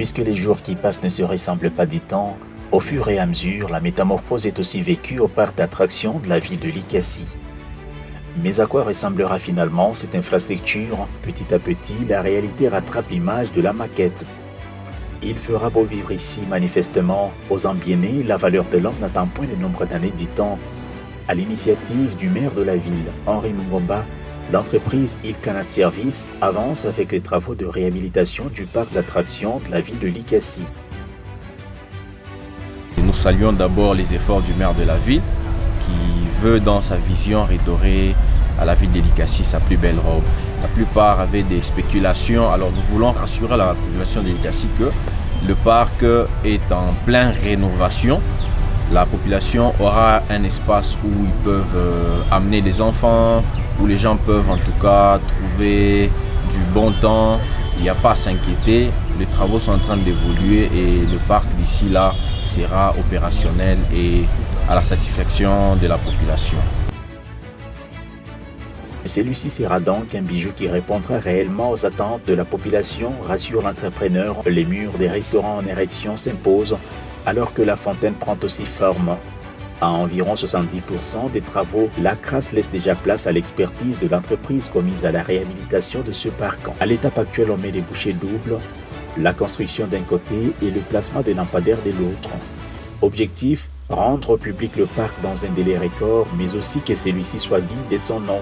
Puisque les jours qui passent ne se ressemblent pas du temps, au fur et à mesure, la métamorphose est aussi vécue au parc d'attractions de la ville de Likassi. Mais à quoi ressemblera finalement cette infrastructure? Petit à petit, la réalité rattrape l'image de la maquette. Il fera beau vivre ici, manifestement, aux ans bien nés, la valeur de l'homme n'atteint point le nombre d'années, dit-on. À l'initiative du maire de la ville, Henri Mungomba, l'entreprise Ilkanat Service avance avec les travaux de réhabilitation du parc d'attractions de la ville de Likassi. Nous saluons d'abord les efforts du maire de la ville qui veut dans sa vision redorer à la ville de Likassi sa plus belle robe. La plupart avaient des spéculations, alors nous voulons rassurer la population de Likassi que le parc est en pleine rénovation. La population aura un espace où ils peuvent amener des enfants, où les gens peuvent en tout cas trouver du bon temps. Il n'y a pas à s'inquiéter, les travaux sont en train d'évoluer et le parc d'ici là sera opérationnel et à la satisfaction de la population. Celui-ci sera donc un bijou qui répondra réellement aux attentes de la population, rassure l'entrepreneur. Les murs des restaurants en érection s'imposent alors que la fontaine prend aussi forme. À environ 70% des travaux, la CRAS laisse déjà place à l'expertise de l'entreprise commise à la réhabilitation de ce parc. À l'étape actuelle, on met les bouchées doubles, la construction d'un côté et le placement des lampadaires de l'autre. Objectif, rendre au public le parc dans un délai record, mais aussi que celui-ci soit digne de son nom.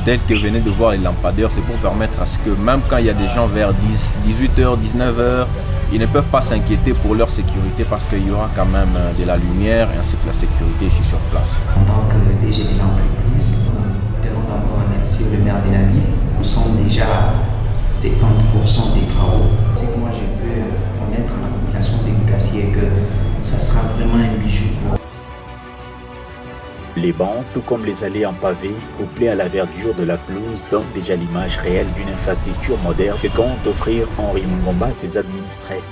Dès que vous venez de voir les lampadaires, c'est pour permettre à ce que même quand il y a des gens vers 18h, 19h, ils ne peuvent pas s'inquiéter pour leur sécurité parce qu'il y aura quand même de la lumière et ainsi que la sécurité ici sur place. En tant que DG de l'entreprise, nous tenons d'abord à remercier le maire de la ville. Nous sommes déjà à 70% des travaux. C'est que moi j'ai pu promettre à la population de Likassi et que ça sera vraiment un bijou pour. Les bancs, tout comme les allées en pavé, couplées à la verdure de la pelouse, donnent déjà l'image réelle d'une infrastructure moderne que compte offrir Henri Mungomba à ses administrés.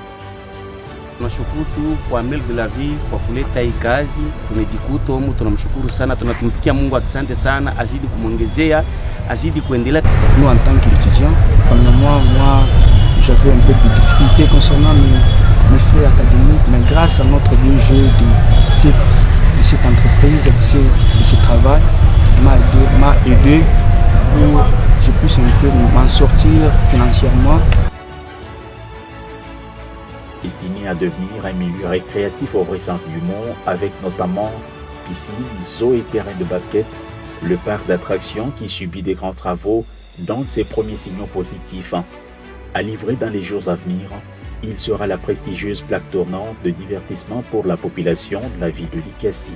Tunashukuru tu kwa maire de la ville kwa kuleta hii kazi, tumejikuta humu, tunamshukuru sana, tunatumikia Mungu, asante sana, azidi kumwongezea, azidi kuendelea. Nous en tant qu'étudiants, premièrement, moi j'avais un peu de difficultés concernant mes frais académiques, mais grâce à notre DG de cette entreprise, de ce travail, m'a aidé pour que je puisse un peu m'en sortir financièrement. Destiné à devenir un milieu récréatif au vrai sens du mot, avec notamment piscine, zoo et terrain de basket, le parc d'attractions qui subit des grands travaux donne ses premiers signaux positifs. À livrer dans les jours à venir, il sera la prestigieuse plaque tournante de divertissement pour la population de la ville de Likassi.